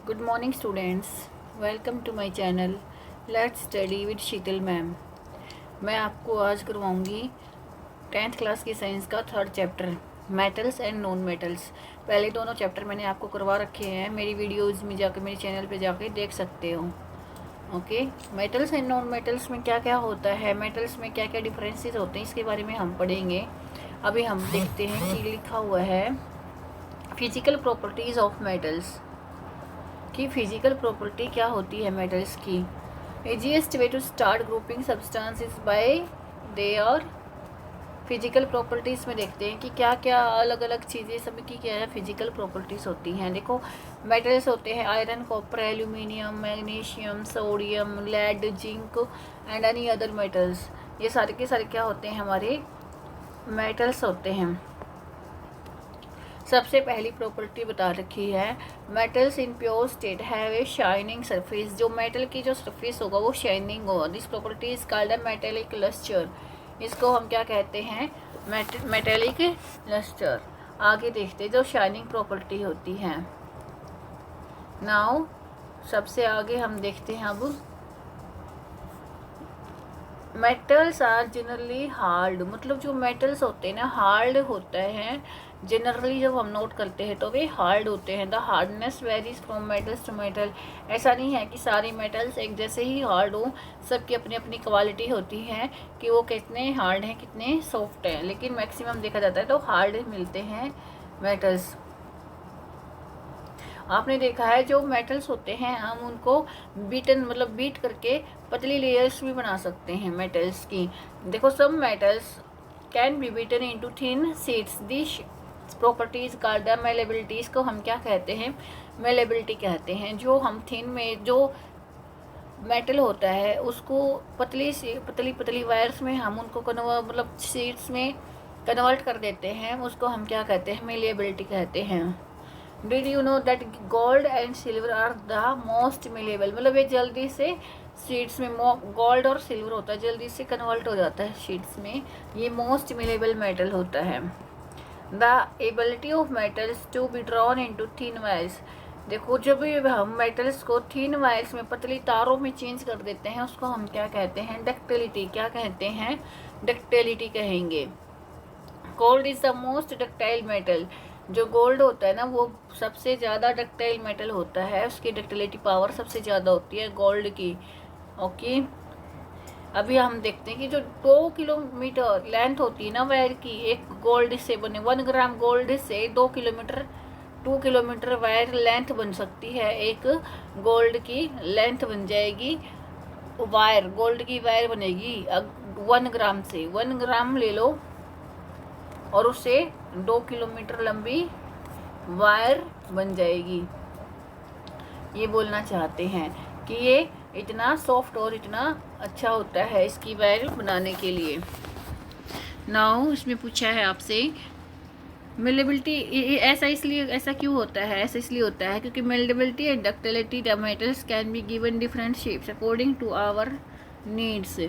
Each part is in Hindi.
Good morning students, welcome to my channel let's study with Sheetal ma'am. मैं आपको आज करवाऊंगी 10th क्लास की साइंस का third chapter metals and non metals. पहले दोनों चैप्टर मैंने आपको करवा रखे हैं, मेरी वीडियोज़ में जाकर मेरे चैनल पे जाकर देख सकते हो। Okay, metals and non metals में क्या क्या होता है, मेटल्स में क्या क्या डिफरेंसेस होते हैं, इसके बारे में हम पढ़ेंगे। अभी हम देखते हैं कि लिखा हुआ है फिजिकल प्रॉपर्टीज़ ऑफ मेटल्स कि फिजिकल प्रॉपर्टी क्या होती है मेटल्स की। Easiest way to start grouping substances by their physical properties में देखते हैं कि क्या क्या अलग अलग चीज़ें सब की क्या है फिजिकल प्रॉपर्टीज़ होती हैं। देखो, मेटल्स होते हैं iron, copper, aluminium, magnesium, sodium, lead, zinc and any other metals. ये सारे के सारे क्या होते हैं, हमारे मेटल्स होते हैं। सबसे पहली प्रॉपर्टी बता रखी है, metals in pure state have a shining surface. जो मेटल की जो सरफेस होगा वो शाइनिंग होगा। This property is called a metallic lustre. इसको हम क्या कहते हैं, मेटेलिक लस्टर। आगे देखते जो शाइनिंग प्रॉपर्टी होती है। नाउ सबसे आगे हम देखते हैं अब मेटल्स आर जनरली हार्ड। मतलब जो मेटल्स होते हैं ना, हार्ड होते हैं जनरली। जब हम नोट करते हैं तो वे हार्ड होते हैं। The hardness varies from metals to metal. ऐसा नहीं है कि सारी मेटल्स एक जैसे ही हार्ड हो, सबकी अपनी अपनी क्वालिटी होती है कि वो कितने हार्ड हैं कितने सॉफ्ट हैं, लेकिन मैक्सिमम देखा जाता है तो हार्ड मिलते हैं मेटल्स। आपने देखा है जो मेटल्स होते हैं हम उनको बीट करके पतली लेयर्स भी बना सकते हैं मेटल्स की। देखो, सब metals can be beaten into thin sheets. This properties called the malleabilities को हम क्या कहते हैं, मेलेबिलिटी कहते हैं। जो हम थिन में जो मेटल होता है उसको पतली वायर्स में हम उनको शीट्स में कन्वर्ट कर देते हैं, उसको हम क्या कहते हैं, मेलेबिलिटी कहते हैं। Did you know that gold and silver are the most malleable. मतलब ये जल्दी से शीट्स में गोल्ड और सिल्वर होता है, जल्दी से कन्वर्ट हो जाता है शीट्स में। ये मोस्ट मेलेबल मेटल होता है। The ability of metals to be drawn into thin wires. देखो, जब भी हम मेटल्स को थिन वायर्स में पतली तारों में चेंज कर देते हैं उसको हम क्या कहते हैं, डक्टिलिटी। क्या कहते हैं, डक्टिलिटी कहेंगे। Gold is the most ductile metal. जो गोल्ड होता है ना वो सबसे ज़्यादा डक्टाइल मेटल होता है, उसकी डक्टिलिटी पावर सबसे ज़्यादा होती है गोल्ड की। ओके, अभी हम देखते हैं कि जो 2 किलोमीटर लेंथ होती है ना वायर की, एक गोल्ड से बने 1 ग्राम गोल्ड से 2 किलोमीटर वायर लेंथ बन सकती है। एक गोल्ड की लेंथ बन जाएगी, वायर गोल्ड की वायर बनेगी 1 ग्राम से। 1 ग्राम ले लो और उससे 2 किलोमीटर लंबी वायर बन जाएगी। ये बोलना चाहते हैं कि ये इतना सॉफ्ट और इतना अच्छा होता है इसकी वायर बनाने के लिए। नाउ इसमें पूछा है आपसे मेल्डेबिलिटी। ऐसा क्यों होता है, ऐसा इसलिए होता है क्योंकि malleability and ductility the metals can be given different shapes according to our needs.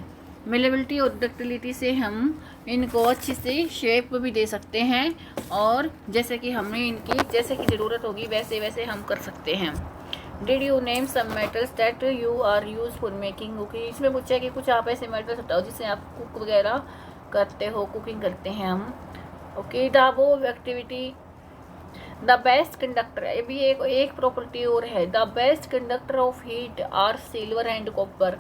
Malleability और डक्टिलिटी से हम इनको अच्छी से शेप भी दे सकते हैं और जैसे कि हमें इनकी जैसे कि ज़रूरत होगी वैसे वैसे हम कर सकते हैं। Did you name some metals that you are use for making cooking. इसमें पूछा है कि कुछ आप ऐसे मेटल्स बताओ जिससे आप कुक वगैरह करते हो, कुकिंग करते हैं हम। Okay, the above activity the best conductor. ये भी एक प्रॉपर्टी और है, the best conductor of heat are silver and copper.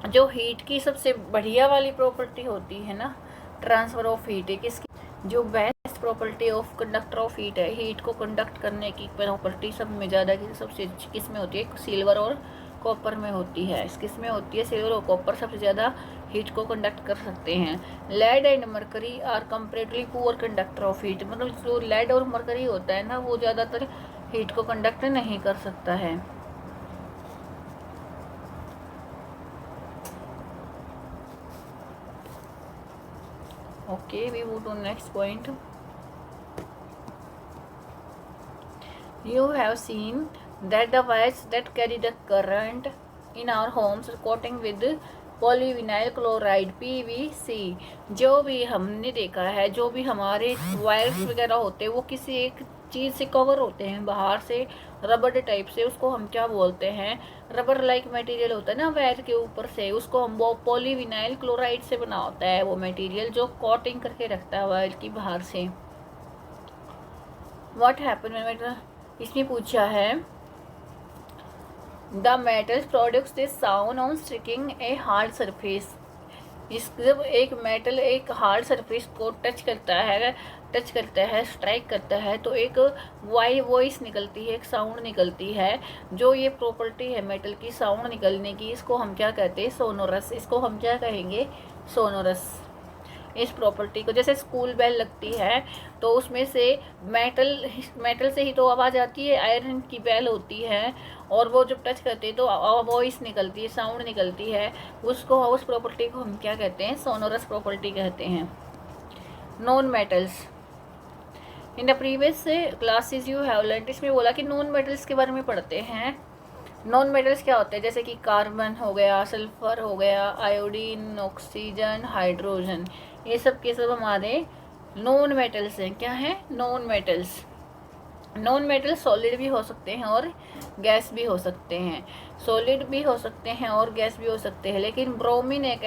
जो हीट की सबसे बढ़िया वाली प्रॉपर्टी होती है ना, ट्रांसफर ऑफ हीट, किसकी, जो best property of conductor of heat है, हीट को कंडक्ट करने की प्रॉपर्टी सब में ज़्यादा सबसे किस में होती है, सिल्वर और कॉपर में होती है। किस में होती है, सिल्वर और कॉपर सबसे ज़्यादा हीट को कंडक्ट कर सकते हैं। Lead and mercury are comparatively poor conductor of heat. मतलब जो लेड और मरकरी होता है ना वो ज़्यादातर हीट को कंडक्ट नहीं कर सकता है। Okay, we move to next point. You have seen that the wires that carry the current in our homes are coating with polyvinyl chloride PVC। जो भी हमने देखा है, जो भी हमारे वायर्स वगैरह होते हैं वो किसी एक चीज़ से कवर होते हैं बाहर से, रबर टाइप से, उसको हम क्या बोलते हैं, रबर लाइक मटेरियल होता है ना वायर के ऊपर से, उसको हम वो पॉलीविनाइल क्लोराइड से बना होता है वो मटेरियल, जो कोटिंग करके रखता है वायर की बाहर से। व्हाट हैपन, इसमें पूछा है the metal products this sound on striking a hard surface. इस जब एक मेटल एक हार्ड सरफेस को टच करता है, स्ट्राइक करता है, तो एक वॉइस निकलती है, एक साउंड निकलती है। जो ये प्रॉपर्टी है मेटल की साउंड निकलने की, इसको हम क्या कहते हैं, सोनोरस। इसको हम क्या कहेंगे, सोनोरस। इस प्रॉपर्टी को, जैसे स्कूल बेल लगती है तो उसमें से मेटल से ही तो आवाज़ आती है, आयरन की बेल होती है, और वो जब टच करते हैं तो वॉइस निकलती है, साउंड निकलती है। उसको, उस प्रॉपर्टी को हम क्या कहते हैं, सोनोरस प्रॉपर्टी कहते हैं। Non metals, in the previous classes you have learn, इसमें बोला कि नॉन मेटल्स के बारे में पढ़ते हैं। नॉन मेटल्स क्या होते हैं, जैसे कि कार्बन हो गया, सल्फर हो गया, आयोडीन, ऑक्सीजन, हाइड्रोजन, ये सब के सब हमारे नॉन मेटल्स हैं। क्या है, non metals. Non metal solid भी हो सकते हैं और गैस भी हो सकते हैं, सॉलिड भी हो सकते हैं और गैस भी हो सकते हैं। लेकिन ब्रोमीन एक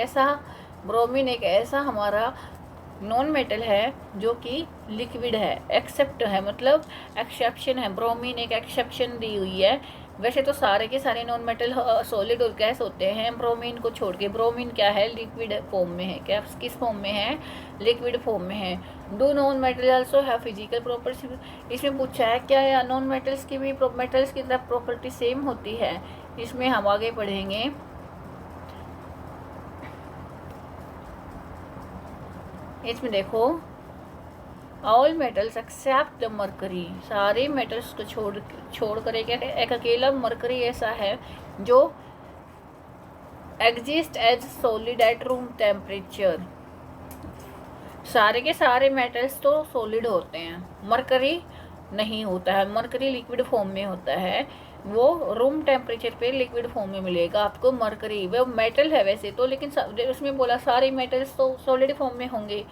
ऐसा हमारा नॉन मेटल है जो कि लिक्विड है, एक्सेप्ट है, मतलब एक्सेप्शन है। ब्रोमीन एक एक्सेप्शन दी हुई है। वैसे तो सारे के सारे नॉन मेटल सॉलिड और गैस होते हैं, ब्रोमीन को छोड़ के। ब्रोमीन क्या है, लिक्विड फॉर्म में है। क्या किस फॉर्म में है, लिक्विड फॉर्म में है। Do non metal also have physical properties, इसमें पूछा है क्या नॉन मेटल्स की भी मेटल्स की तरह प्रॉपर्टी सेम होती है। इसमें हम आगे पढ़ेंगे। इसमें देखो, all metals except the mercury, सारे मेटल्स को छोड़ कर एक अकेला मरकरी ऐसा है जो exist as solid at room temperature. सारे के सारे मेटल्स तो सॉलिड होते हैं, मरकरी नहीं होता है। मरकरी लिक्विड फॉर्म में होता है, वो रूम टेम्परेचर पे लिक्विड फॉर्म में मिलेगा आपको मरकरी। वो मेटल है वैसे तो, लेकिन उसमें बोला सारे मेटल्स तो सॉलिड फॉर्म में होंगे,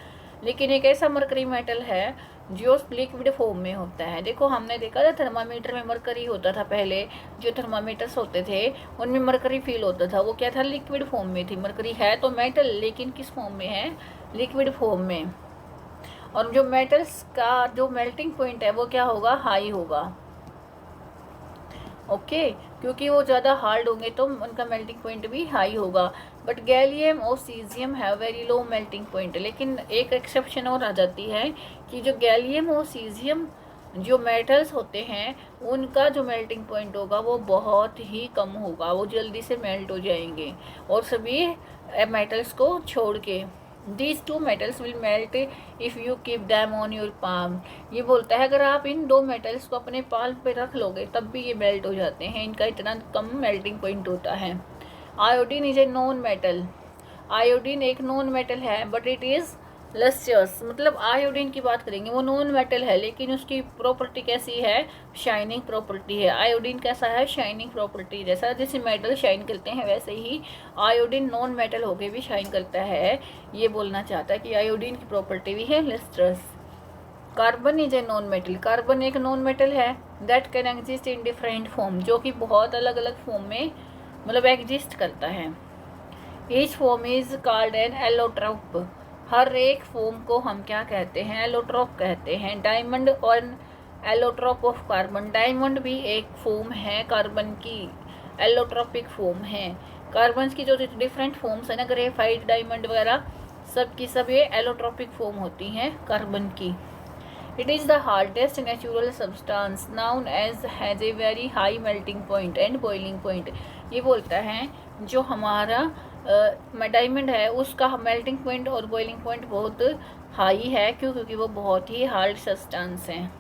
लेकिन एक ऐसा मरकरी मेटल है जो लिक्विड फॉर्म में होता है। देखो, हमने देखा था थर्मामीटर में मरकरी होता था पहले, जो थर्मामीटर्स होते थे उनमें मरकरी फील होता था, वो क्या था, लिक्विड फॉर्म में थी। मरकरी है तो मेटल, लेकिन किस फॉर्म में है, लिक्विड फॉर्म में। और जो मेटल्स का जो मेल्टिंग पॉइंट है वो क्या होगा, हाई होगा। ओके, क्योंकि वो ज़्यादा हार्ड होंगे तो उनका मेल्टिंग पॉइंट भी हाई होगा। बट गैलियम और सीजियम है वेरी लो मेल्टिंग पॉइंट। लेकिन एक एक्सेप्शन और आ जाती है कि जो गैलियम और सीजियम जो मेटल्स होते हैं उनका जो मेल्टिंग पॉइंट होगा वो बहुत ही कम होगा, वो जल्दी से मेल्ट हो जाएंगे और सभी मेटल्स को छोड़ के। These two metals will melt if you keep them on your palm। ये बोलता है अगर आप इन दो मेटल्स को अपने पाल्म पे रख लोगे तब भी ये मेल्ट हो जाते हैं, इनका इतना कम मेल्टिंग पॉइंट होता है। Iodine is a non metal, iodine एक नॉन मेटल है, बट इट इज़ लस्यस, मतलब आयोडीन की बात करेंगे, वो नॉन मेटल है लेकिन उसकी प्रॉपर्टी कैसी है, शाइनिंग प्रॉपर्टी है। आयोडीन कैसा है, शाइनिंग प्रॉपर्टी, जैसा जैसे मेटल शाइन करते हैं वैसे ही आयोडीन नॉन मेटल होके भी शाइन करता है। ये बोलना चाहता है कि आयोडीन की प्रॉपर्टी भी है lustrous. Carbon is a non metal, carbon एक नॉन मेटल है that can exist in different form, जो कि बहुत अलग अलग फॉर्म में मतलब एग्जिस्ट करता है। Each form is called an allotrope, हर एक फॉर्म को हम क्या कहते हैं, एलोट्रोप कहते हैं। डायमंड और एलोट्रोप ऑफ कार्बन, डायमंड भी एक फॉर्म है कार्बन की, एलोट्रोपिक फॉर्म है। कार्बन की जो डिफरेंट फॉर्म्स है ना, ग्रेफाइट, डायमंड वगैरह, सब की सब ये एलोट्रोपिक फॉर्म होती हैं कार्बन की। It is the hardest natural substance known as has a very high melting point and boiling point. ये बोलता है जो हमारा डायमंड है उसका मेल्टिंग पॉइंट और बॉइलिंग पॉइंट बहुत हाई है, क्योंकि वो बहुत ही हार्ड सब्सटेंस हैं।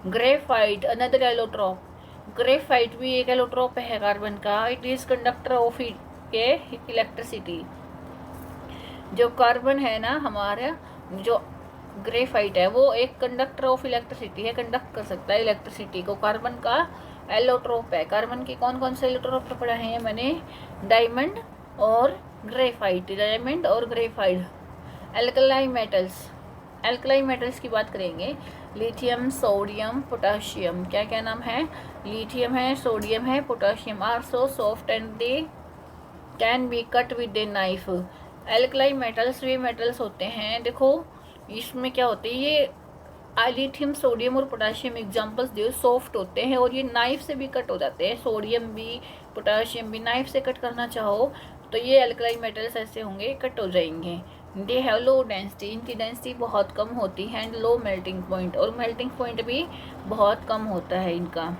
ग्रेफाइट अनदर एलोट्रोप, ग्रेफाइट भी एक एलोट्रोप है कार्बन का। It is conductor of electricity, जो कार्बन है ना हमारा, जो ग्रेफाइट है वो एक कंडक्टर ऑफ इलेक्ट्रिसिटी है, कंडक्ट कर सकता है इलेक्ट्रिसिटी को। कार्बन का एलोट्रोप है। कार्बन के कौन कौन से एलोट्रोप पढ़ा है मैंने, डायमंड और ग्रेफाइट, डायमंड और graphite. Alkali metals, alkali metals की बात करेंगे। Lithium, sodium, potassium. क्या क्या नाम है? लिथियम है, सोडियम है, potassium. Are so soft and they can be cut with a knife. Alkaline metals वे मेटल्स होते हैं, देखो इसमें क्या होते हैं, ये लिथियम, सोडियम और पोटाशियम एग्जाम्पल्स जो सॉफ्ट होते हैं और ये नाइफ से भी कट हो जाते हैं। सोडियम भी, पोटाशियम भी नाइफ से कट करना चाहो तो ये एल्कलाइन मेटल्स ऐसे होंगे, कट हो जाएंगे। दे हैव लो डेंसिटी, इनकी डेंसिटी बहुत कम होती है। एंड लो मेल्टिंग पॉइंट, और मेल्टिंग पॉइंट भी बहुत कम होता है इनका।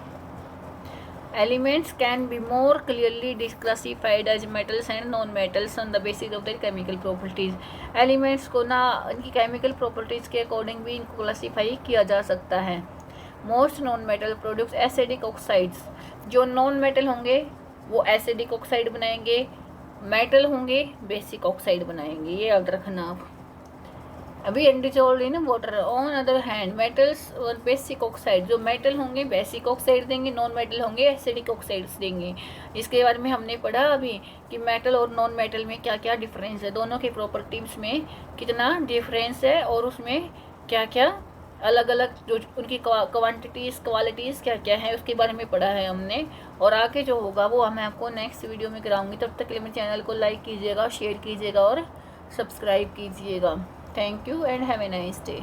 Elements can be more clearly declassified as metals and non-metals on the basis of their chemical properties. Elements को ना इनकी chemical properties के according भी इनको क्लासीफाई किया जा सकता है। Most non-metal produce acidic oxides. जो non-metal होंगे वो acidic oxide बनाएंगे, metal होंगे basic oxide बनाएंगे, ये याद रखना आप। अभी and dissolved in water. On other hand metals और बेसिक ऑक्साइड, जो मेटल होंगे बेसिक ऑक्साइड देंगे, नॉन मेटल होंगे एसिडिक ऑक्साइड्स देंगे। इसके बारे में हमने पढ़ा अभी कि मेटल और नॉन मेटल में क्या क्या डिफरेंस है, दोनों की प्रॉपर्टीज में कितना डिफरेंस है और उसमें क्या क्या अलग अलग जो उनकी क्वांटिटीज़ क्वालिटीज़ क्या क्या है उसके बारे में पढ़ा है हमने। और आगे जो होगा वो मैं आपको नेक्स्ट वीडियो में कराऊंगी। तब तक के लिए मेरे चैनल को लाइक कीजिएगा, शेयर कीजिएगा और सब्सक्राइब कीजिएगा। Thank you and have a nice day.